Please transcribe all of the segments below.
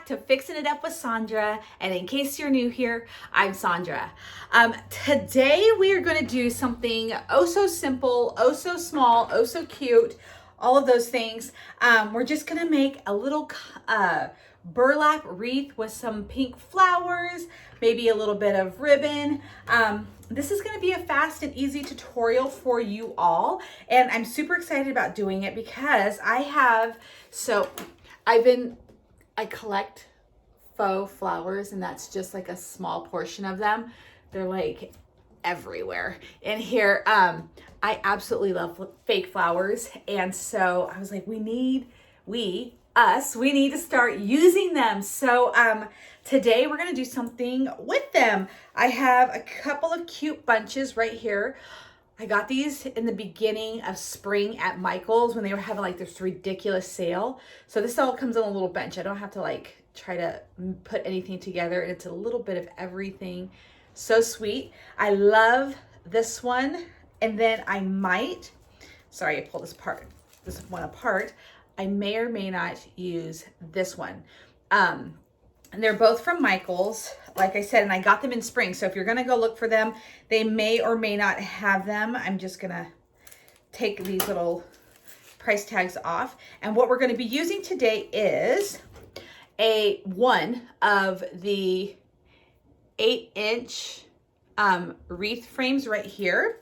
to Fixing It Up with Sandra. And in case you're new here, I'm Sandra. Today we are going to do something oh so simple, oh so small, oh so cute, all of those things. We're just going to make a little burlap wreath with some pink flowers, maybe a little bit of ribbon. This is going to be a fast and easy tutorial for you all, and I'm super excited about doing it because I collect faux flowers, and that's just like a small portion of them. They're like everywhere in here. I absolutely love fake flowers, and so I was like, we need to start using them. So today we're going to do something with them. I have a couple of cute bunches right here. I got these in the beginning of spring at Michael's when they were having like this ridiculous sale. So this all comes in a little bunch. I don't have to like try to put anything together. It's a little bit of everything. So sweet. I love this one. And then I might, sorry, I pulled this one apart. I may or may not use this one. And they're both from Michael's, like I said, and I got them in spring. So if you're gonna go look for them, they may or may not have them. I'm just gonna take these little price tags off. And what we're gonna be using today is one of the 8-inch wreath frames right here.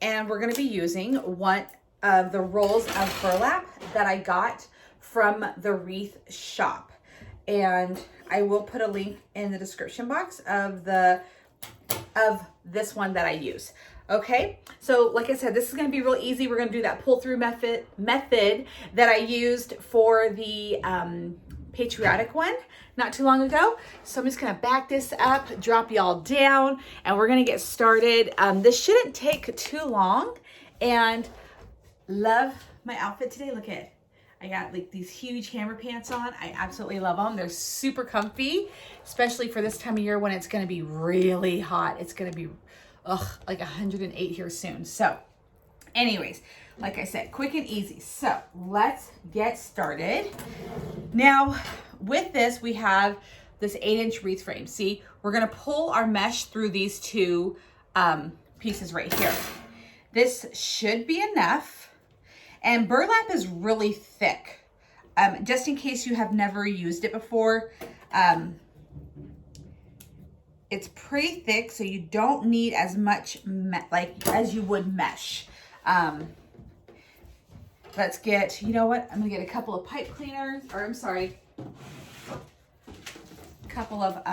And we're gonna be using one of the rolls of burlap that I got from the Wreath shop. And I will put a link in the description box of this one that I use. Okay, so like I said, this is gonna be real easy. We're gonna do that pull through method that I used for the patriotic one not too long ago. So I'm just gonna back this up, drop y'all down, and we're gonna get started. This shouldn't take too long, and love my outfit today. Look at it. I got like these huge hammer pants on. I absolutely love them. They're super comfy, especially for this time of year when it's gonna be really hot. It's gonna be like 108 here soon. So anyways, like I said, quick and easy. So let's get started. Now with this, we have this 8-inch wreath frame. See, we're gonna pull our mesh through these two pieces right here. This should be enough. And burlap is really thick. Just in case you have never used it before, it's pretty thick, so you don't need as much as you would mesh. Let's get, you know what? I'm gonna get a couple of pipe cleaners, or I'm sorry, a couple of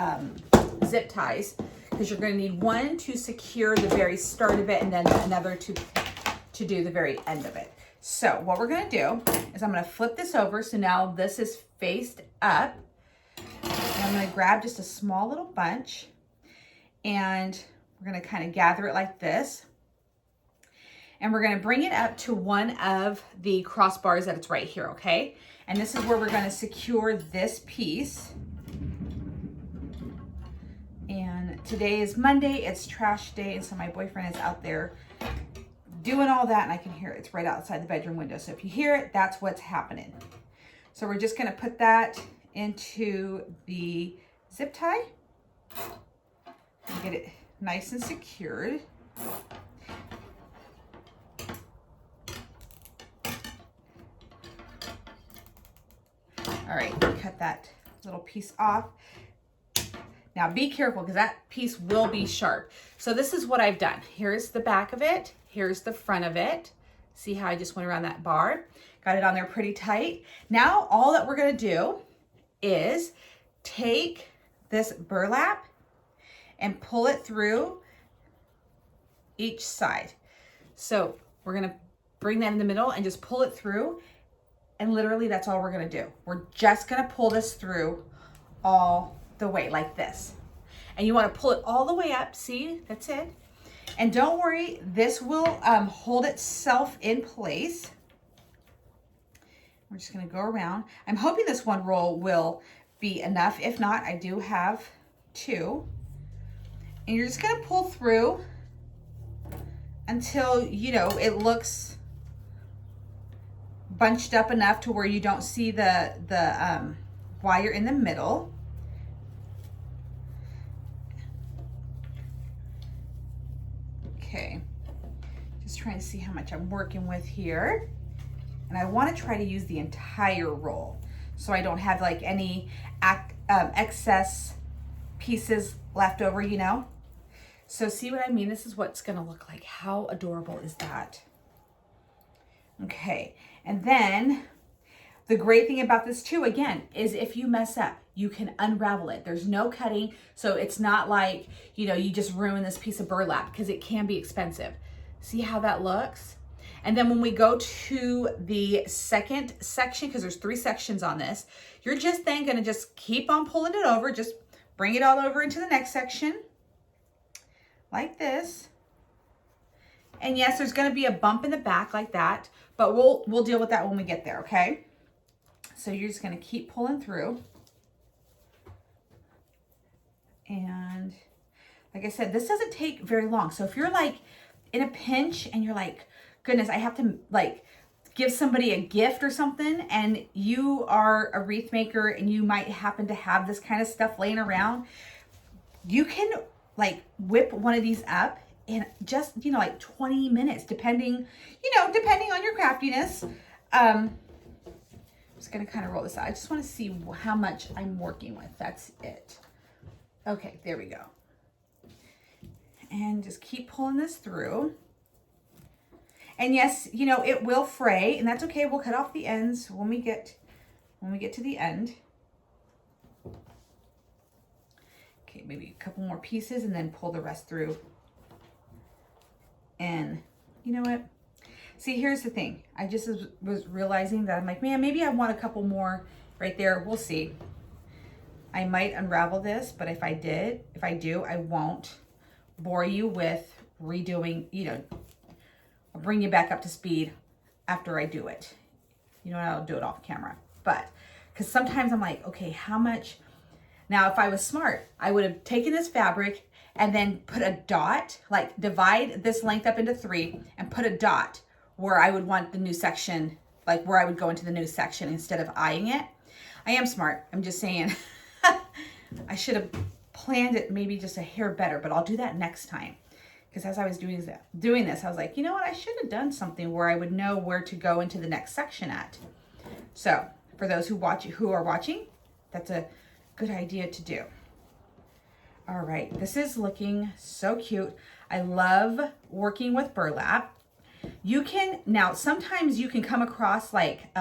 zip ties, because you're gonna need one to secure the very start of it, and then another to do the very end of it. So what we're gonna do is I'm gonna flip this over. So now this is faced up. And I'm gonna grab just a small little bunch, and we're gonna kind of gather it like this. And we're gonna bring it up to one of the crossbars that it's right here, okay? And this is where we're gonna secure this piece. And today is Monday, it's trash day, and so my boyfriend is out there doing all that, and I can hear it. It's right outside the bedroom window. So if you hear it, that's what's happening. So we're just gonna put that into the zip tie and get it nice and secured. All right, cut that little piece off. Now be careful, because that piece will be sharp. So this is what I've done. Here's the back of it. Here's the front of it. See how I just went around that bar? Got it on there pretty tight. Now all that we're gonna do is take this burlap and pull it through each side. So we're gonna bring that in the middle and just pull it through. And literally that's all we're gonna do. We're just gonna pull this through all the way like this. And you wanna pull it all the way up, see, that's it. And don't worry, this will hold itself in place. We're just gonna go around. I'm hoping this one roll will be enough. If not, I do have two. And you're just gonna pull through until, you know, it looks bunched up enough to where you don't see the while you're in the middle. Okay, just trying to see how much I'm working with here. And I want to try to use the entire roll so I don't have like any excess pieces left over, you know? So see what I mean? This is what it's gonna look like. How adorable is that? Okay, and then the great thing about this too, again, is if you mess up, you can unravel it. There's no cutting, so it's not like, you know, you just ruin this piece of burlap, because it can be expensive. See how that looks? And then when we go to the second section, because there's 3 sections on this, you're just then gonna just keep on pulling it over, just bring it all over into the next section, like this. And yes, there's gonna be a bump in the back like that, but we'll deal with that when we get there, okay? So you're just gonna keep pulling through. And like I said, this doesn't take very long. So if you're like in a pinch and you're like, goodness, I have to like give somebody a gift or something, and you are a wreath maker and you might happen to have this kind of stuff laying around, you can like whip one of these up in just, you know, like 20 minutes, depending on your craftiness. I'm just gonna kind of roll this out. I just want to see how much I'm working with. That's it. Okay, there we go. And just keep pulling this through. And yes, you know, it will fray, and that's okay. We'll cut off the ends when we get to the end. Okay, maybe a couple more pieces and then pull the rest through. And you know what? See, here's the thing. I just was realizing that I'm like, man, maybe I want a couple more right there. We'll see. I might unravel this, but if I do, I won't bore you with redoing, you know, I'll bring you back up to speed after I do it. You know, I'll do it off camera. But, because sometimes I'm like, okay, how much? Now, if I was smart, I would have taken this fabric and then put a dot, like divide this length up into 3 and put a dot where I would want the new section, like where I would go into the new section instead of eyeing it. I am smart. I'm just saying I should have planned it maybe just a hair better, but I'll do that next time. Because as I was doing this, I was like, you know what? I should have done something where I would know where to go into the next section at. So for those who are watching, that's a good idea to do. All right, this is looking so cute. I love working with burlap. Now sometimes you can come across like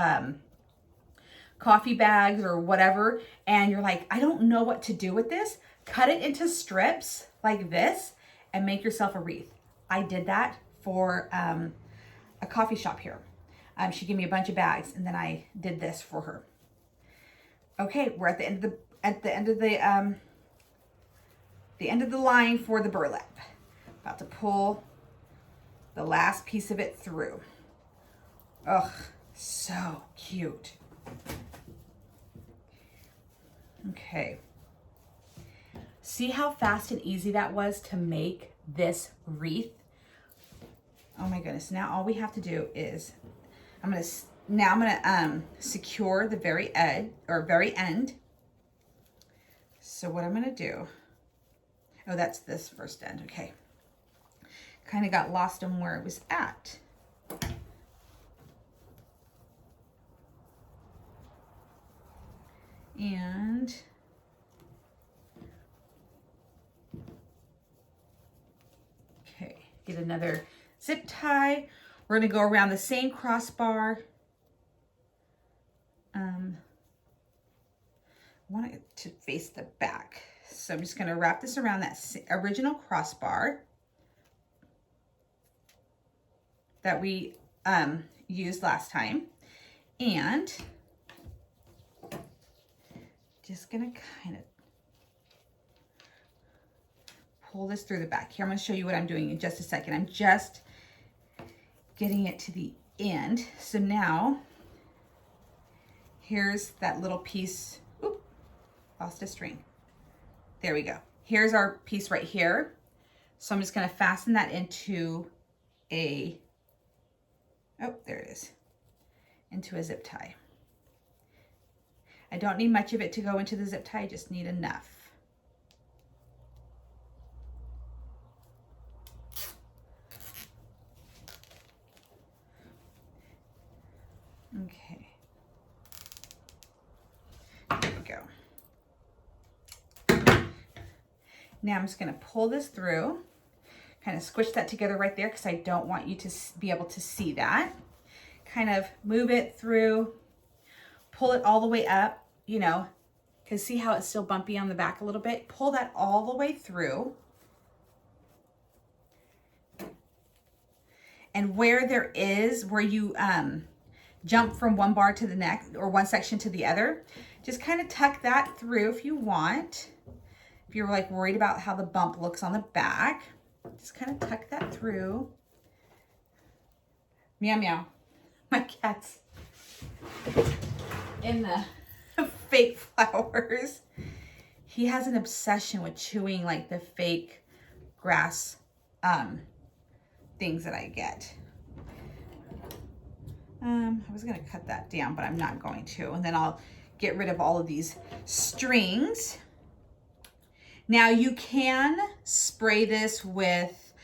coffee bags or whatever, and you're like, I don't know what to do with this. Cut it into strips like this and make yourself a wreath. I did that for a coffee shop here. She gave me a bunch of bags, and then I did this for her. Okay, we're at the end of the line for the burlap. About to pull the last piece of it through. Ugh, so cute. Okay. See how fast and easy that was to make this wreath? Oh my goodness. Now all we have to do is, I'm gonna secure the very end. So what I'm gonna do, oh, that's this first end, okay. Kind of got lost in where it was at. And okay, get another zip tie. We're gonna go around the same crossbar. I want it to face the back. So I'm just gonna wrap this around that original crossbar that we used last time. And just gonna kind of pull this through the back. Here, I'm gonna show you what I'm doing in just a second. I'm just getting it to the end. So now, here's that little piece. Oop, lost a string. There we go. Here's our piece right here. So I'm just gonna fasten that into a, oh, there it is, into a zip tie. I don't need much of it to go into the zip tie, I just need enough. Okay. There we go. Now I'm just going to pull this through, kind of squish that together right there because I don't want you to be able to see that. Kind of move it through, pull it all the way up, you know, because see how it's still bumpy on the back a little bit? Pull that all the way through. And where there is, where you jump from one bar to the next or one section to the other, just kind of tuck that through if you want. If you're like worried about how the bump looks on the back, just kind of tuck that through. Meow meow. My cat's in the fake flowers. He has an obsession with chewing like the fake grass things that I get. I was gonna cut that down, but I'm not going to. And then I'll get rid of all of these strings. Now you can spray this with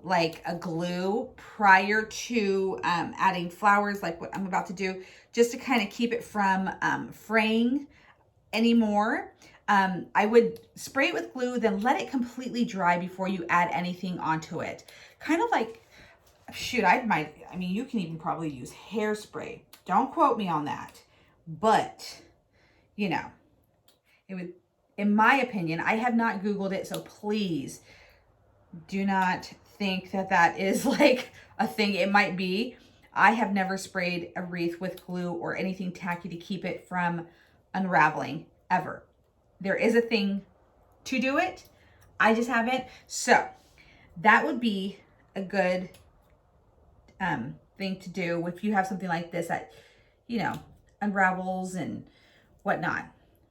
like a glue prior to adding flowers like what I'm about to do, just to kind of keep it from fraying anymore. I would spray it with glue, then let it completely dry before you add anything onto it. Kind of like, shoot, I mean, you can even probably use hairspray. Don't quote me on that. But, you know, it would, in my opinion, I have not Googled it, so please do not think that that is like a thing. It might be. I have never sprayed a wreath with glue or anything tacky to keep it from unraveling, ever. There is a thing to do it. I just haven't. So that would be a good thing to do if you have something like this that, you know, unravels and whatnot.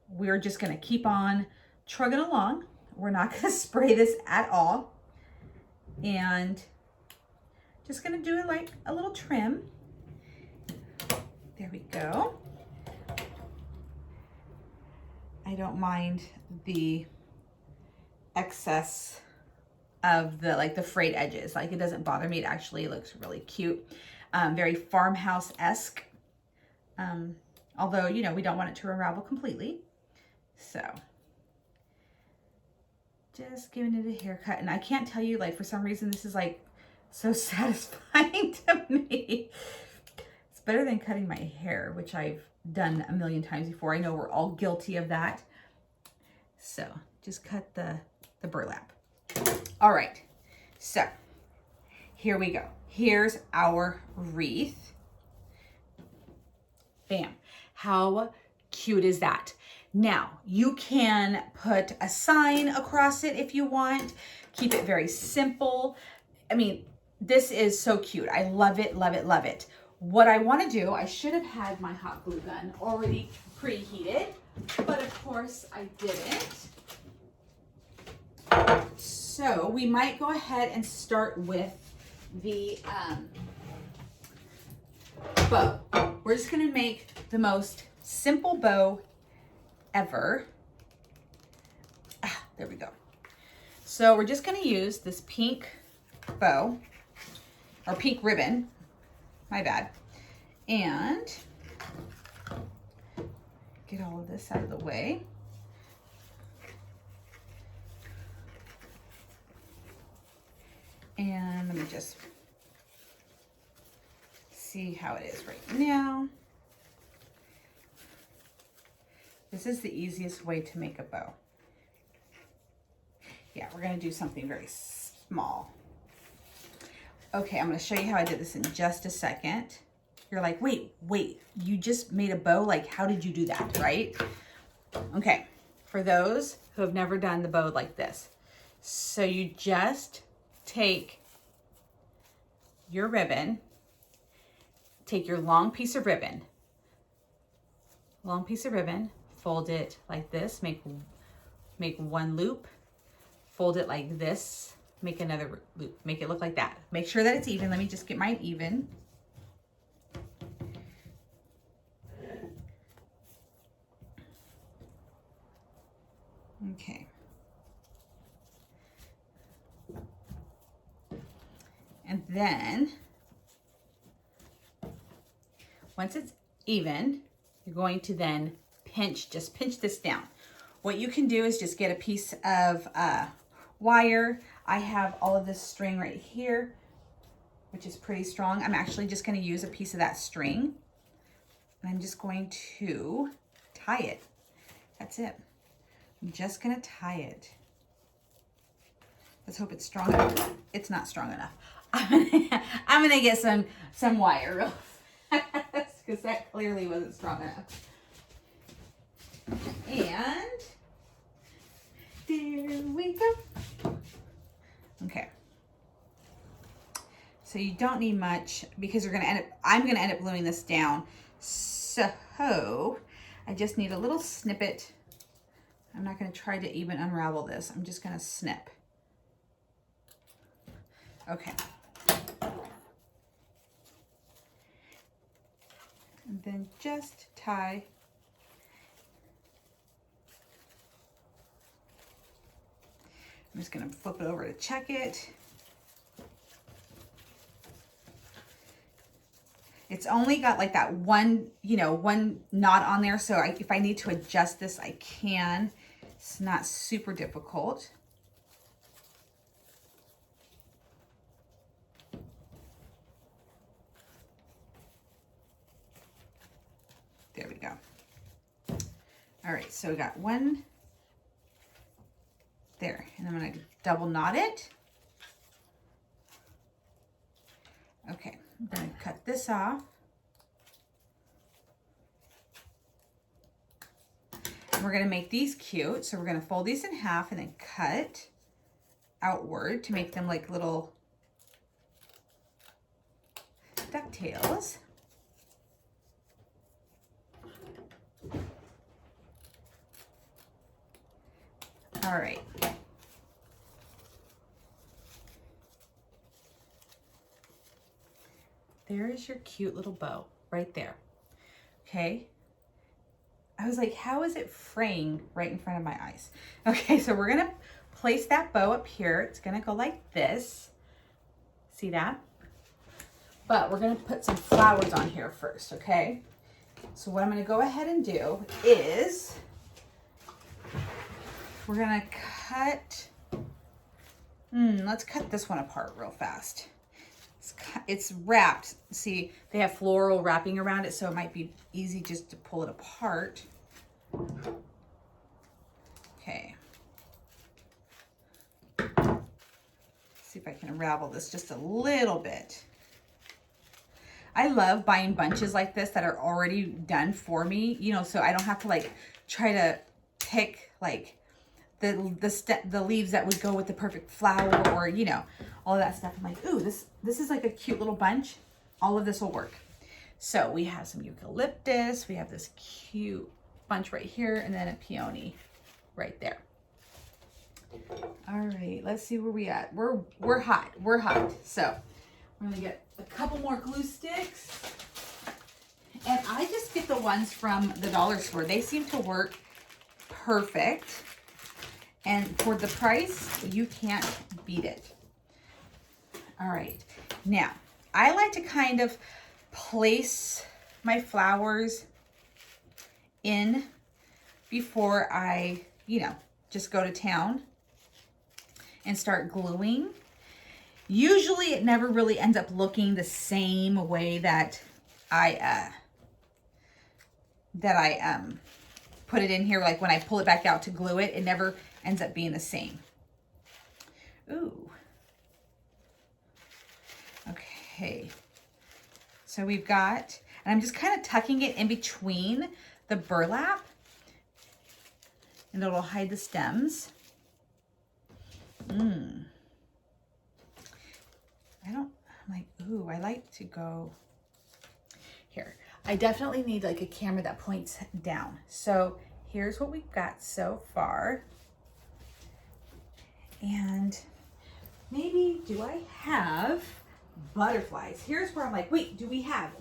We're just going to keep on trugging along. We're not going to spray this at all. And just going to do it like a little trim. There we go. I don't mind the excess of the like the frayed edges. Like, it doesn't bother me. It actually looks really cute. Very farmhouse-esque. Although, you know, we don't want it to unravel completely. So just giving it a haircut. And I can't tell you, like, for some reason, this is like so satisfying to me. It's better than cutting my hair, which I've done a million times before. I know we're all guilty of that. So just cut the burlap. All right, so here we go. Here's our wreath. Bam. How cute is that? Now, you can put a sign across it if you want. Keep it very simple. I mean, this is so cute. I love it, love it, love it. What I want to do, I should have had my hot glue gun already preheated, but of course I didn't. So we might go ahead and start with the bow. We're just going to make the most simple bow ever. There we go. So we're just going to use this pink bow, or pink ribbon, my bad, and get all of this out of the way. And let me just see how it is right now. This is the easiest way to make a bow. Yeah, we're gonna do something very small. Okay, I'm gonna show you how I did this in just a second. You're like, wait, you just made a bow? Like, how did you do that, right? Okay, for those who have never done the bow like this. So you just take your ribbon, take your long piece of ribbon, fold it like this, make one loop, fold it like this, make another loop, make it look like that. Make sure that it's even. Let me just get mine even. Okay. And then once it's even, you're going to then just pinch this down. What you can do is just get a piece of wire. I have all of this string right here, which is pretty strong. I'm actually just going to use a piece of that string, and I'm just going to tie it. That's it. I'm just going to tie it. Let's hope it's strong enough. It's not strong enough. I'm gonna get some wire real fast because that clearly wasn't strong enough. And there we go. Okay. So you don't need much because I'm gonna end up gluing this down. So I just need a little snippet. I'm not gonna try to even unravel this. I'm just gonna snip. Okay. And then just tie. I'm just gonna flip it over to check it. It's only got like that one, one knot on there. So if I need to adjust this, I can. It's not super difficult. There we go. All right, so we got one there, and I'm going to double knot it. Okay, I'm going to cut this off. And we're going to make these cute. So we're going to fold these in half and then cut outward to make them like little ducktails. All right. There is your cute little bow right there. Okay. I was like, how is it fraying right in front of my eyes? Okay, so we're gonna place that bow up here. It's gonna go like this. See that? But we're gonna put some flowers on here first, okay? So what I'm gonna go ahead and do is we're gonna cut, let's cut this one apart real fast. It's wrapped. See, they have floral wrapping around it, so it might be easy just to pull it apart. Okay. See if I can unravel this just a little bit. I love buying bunches like this that are already done for me, so I don't have to like try to pick like the leaves that would go with the perfect flower or, all of that stuff. I'm like, ooh, this is like a cute little bunch. All of this will work. So we have some eucalyptus. We have this cute bunch right here and then a peony right there. All right, let's see where we at. We're hot. We're hot. So we're gonna get a couple more glue sticks. And I just get the ones from the dollar store. They seem to work perfect. And for the price, you can't beat it. All right. Now, I like to kind of place my flowers in before I, just go to town and start gluing. Usually it never really ends up looking the same way that I put it in here. Like when I pull it back out to glue it, it never ends up being the same. Ooh. Okay. So we've got, and I'm just kind of tucking it in between the burlap, and it'll hide the stems. I'm like, ooh, I like to go here. I definitely need like a camera that points down. So here's what we've got so far. And maybe, do I have butterflies? Here's where I'm like, wait, do we have?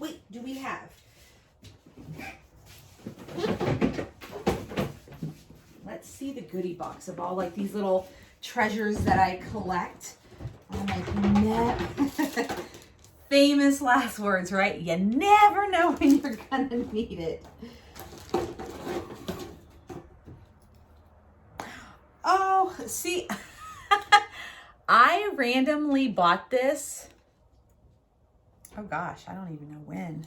Let's let's see the goodie box of all like these little treasures that I collect. I'm like, famous last words, right? You never know when you're gonna need it. Oh, see, I randomly bought this. Oh gosh, I don't even know when.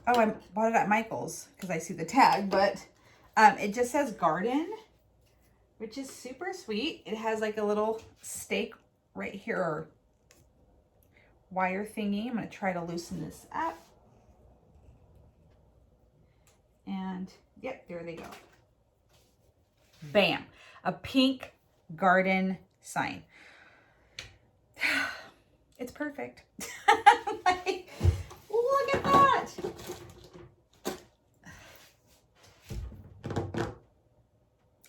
Oh, I bought it at Michael's because I see the tag, but it just says garden, which is super sweet. It has like a little stake right here, or wire thingy. I'm going to try to loosen this up. And yep, there they go. Bam, a pink garden sign. It's perfect. Like, look at that.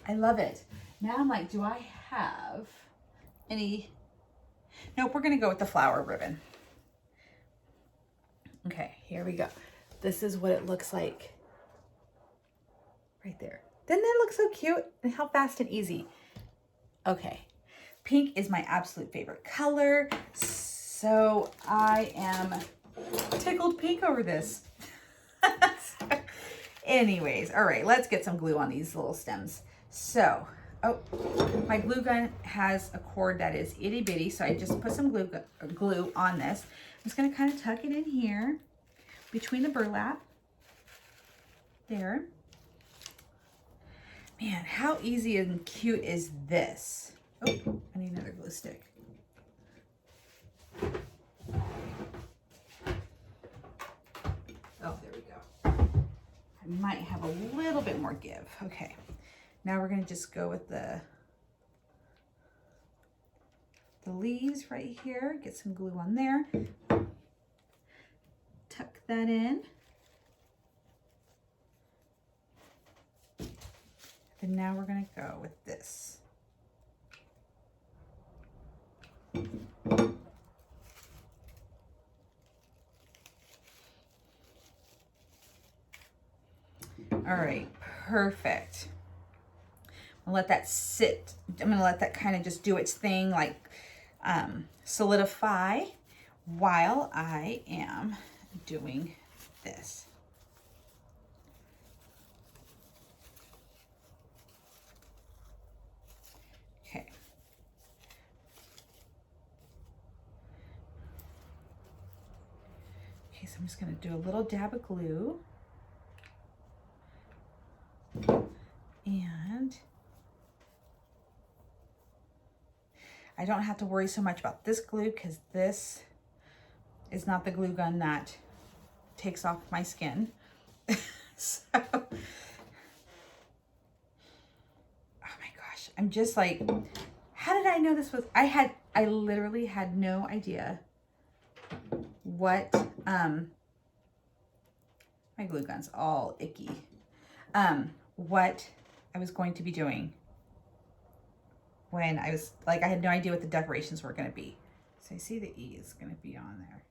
I love it. Now I'm like, do I have any? Nope, we're going to go with the flower ribbon. Okay, here we go. This is what it looks like right there. Doesn't that look so cute? And how fast and easy. Okay, pink is my absolute favorite color. So I am tickled pink over this. Anyways, all right, let's get some glue on these little stems. So, oh, my glue gun has a cord that is itty bitty, so I just put some glue on this. I'm just gonna kind of tuck it in here between the burlap. There. Man, how easy and cute is this? Oh, I need another glue stick. Oh, there we go. I might have a little bit more give. Okay, now we're gonna just go with the leaves right here. Get some glue on there. Tuck that in. And now we're gonna go with this. All right, perfect. I'll let that sit. I'm gonna let that kind of just do its thing, like solidify while I am doing this. Okay. Okay, so I'm just gonna do a little dab of glue. And I don't have to worry so much about this glue because this is not the glue gun that takes off my skin. So, oh my gosh, I'm just like, how did I know this was, I literally had no idea what, my glue gun's all icky, what I was going to be doing when I was like, I had no idea what the decorations were going to be. So I see the E is going to be on there.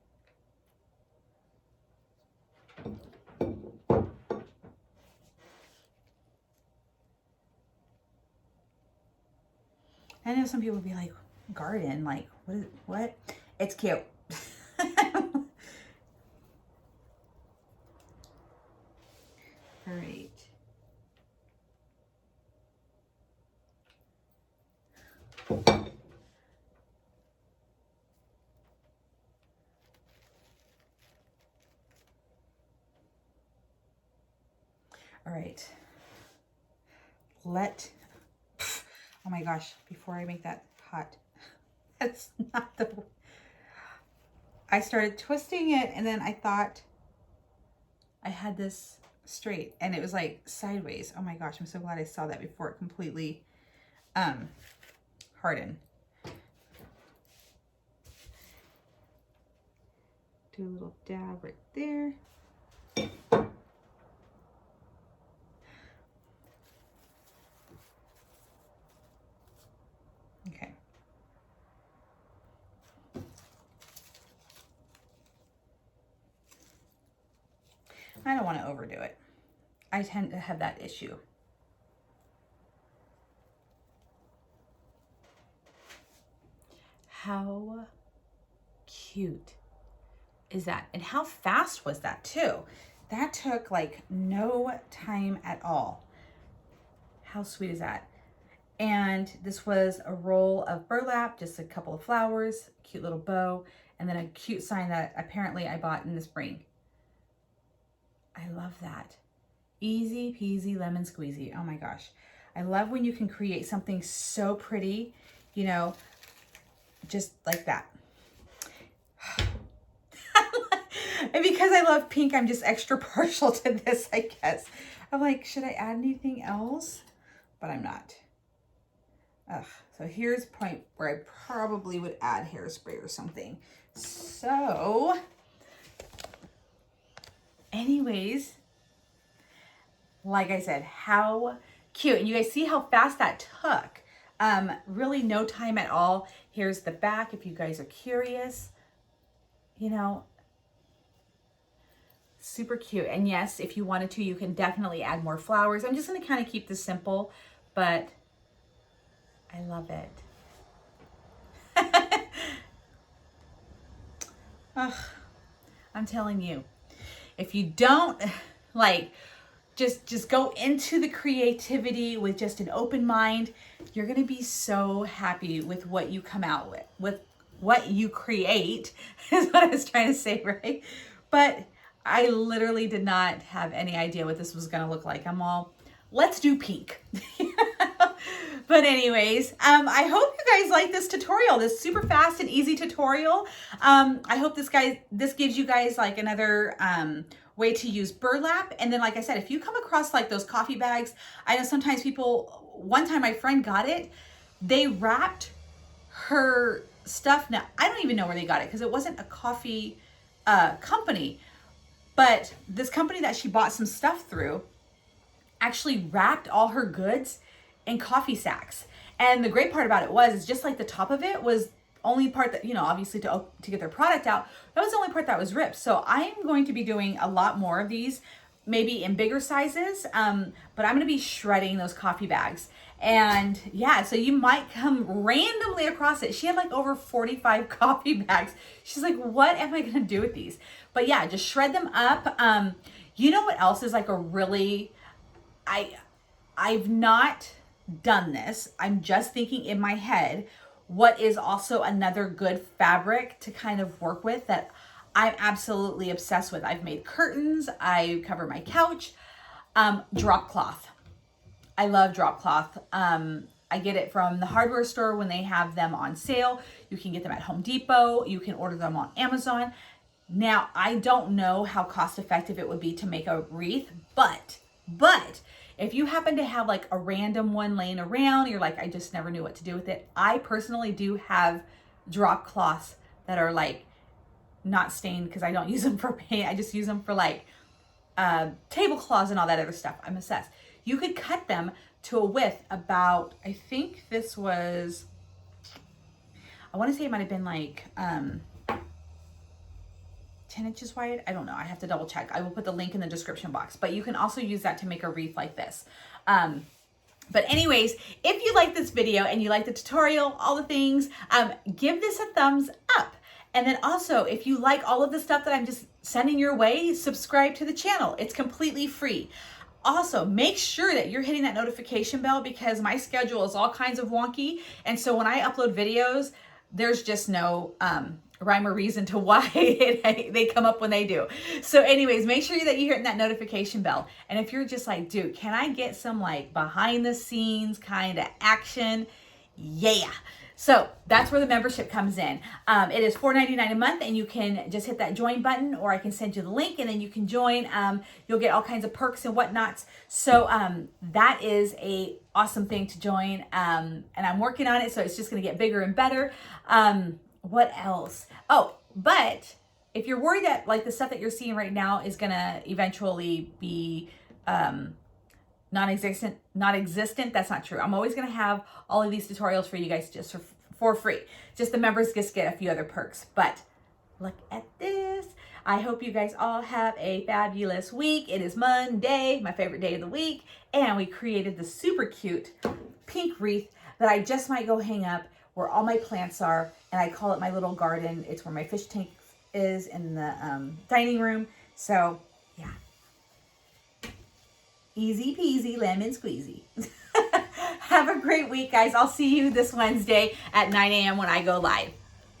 I know some people would be like, garden, like, what is it? What? It's cute. All right. All right. Oh my gosh, before I make that hot, that's not the, I started twisting it and then I thought I had this straight and it was like sideways. Oh my gosh, I'm so glad I saw that before it completely hardened. Do a little dab right there. Okay. I don't want to overdo it. I tend to have that issue. How cute is that? And how fast was that too? That took like no time at all. How sweet is that? And this was a roll of burlap, just a couple of flowers, cute little bow, and then a cute sign that apparently I bought in the spring. I love that. Easy peasy lemon squeezy. Oh my gosh. I love when you can create something so pretty, you know, just like that. And because I love pink, I'm just extra partial to this, I guess. I'm like, should I add anything else? But I'm not. Ugh. So here's a point where I probably would add hairspray or something. So, anyways, like I said, how cute. And you guys see how fast that took. Really no time at all. Here's the back if you guys are curious. You know, super cute. And yes, if you wanted to, you can definitely add more flowers. I'm just going to kind of keep this simple, but I love it. Ugh, I'm telling you, if you don't like, just go into the creativity with just an open mind, you're going to be so happy with what you come out with what you create is what I was trying to say, right? But I literally did not have any idea what this was going to look like. I'm all, let's do pink. But anyways, I hope you guys like this tutorial, this super fast and easy tutorial. I hope this gives you guys like another way to use burlap. And then, like I said, if you come across like those coffee bags, I know sometimes people, one time my friend got it, they wrapped her stuff. Now, I don't even know where they got it because it wasn't a coffee company, but this company that she bought some stuff through actually wrapped all her goods in coffee sacks. And the great part about it is just like the top of it was only part that, you know, obviously to get their product out, that was the only part that was ripped. So I'm going to be doing a lot more of these, maybe in bigger sizes, but I'm going to be shredding those coffee bags. And yeah, so you might come randomly across it. She had like over 45 coffee bags. She's like, what am I going to do with these? But yeah, just shred them up. You know what else is like a really, I've not done this. I'm just thinking in my head, what is also another good fabric to kind of work with that I'm absolutely obsessed with. I've made curtains. I cover my couch. Drop cloth. I love drop cloth. I get it from the hardware store when they have them on sale. You can get them at Home Depot. You can order them on Amazon. Now, I don't know how cost effective it would be to make a wreath, but if you happen to have like a random one laying around, you're like, I just never knew what to do with it. I personally do have drop cloths that are like not stained because I don't use them for paint. I just use them for like tablecloths and all that other stuff. I'm obsessed. You could cut them to a width about, I think this was, I want to say it might have been like 10 inches wide. I don't know. I have to double check. I will put the link in the description box, but you can also use that to make a wreath like this. But anyways, if you like this video and you like the tutorial, all the things, give this a thumbs up. And then also, if you like all of the stuff that I'm just sending your way, subscribe to the channel. It's completely free. Also, make sure that you're hitting that notification bell because my schedule is all kinds of wonky. And so when I upload videos, there's just no rhyme or reason to why they come up when they do. So anyways, make sure that you're hitting that notification bell. And if you're just like, dude, can I get some like behind the scenes kind of action? Yeah. So that's where the membership comes in. It is $4.99 a month and you can just hit that join button or I can send you the link and then you can join. You'll get all kinds of perks and whatnots. So that is a awesome thing to join. And I'm working on it. So it's just going to get bigger and better. What else? Oh, but if you're worried that like the stuff that you're seeing right now is going to eventually be non-existent, that's not true. I'm always going to have all of these tutorials for you guys just for free. Just the members just get a few other perks. But look at this. I hope you guys all have a fabulous week. It is Monday, my favorite day of the week. And we created the super cute pink wreath that I just might go hang up where all my plants are, and I call it my little garden. It's where my fish tank is in the dining room. So yeah, easy peasy lemon squeezy. Have a great week, guys. I'll see you this Wednesday at 9 a.m. when I go live.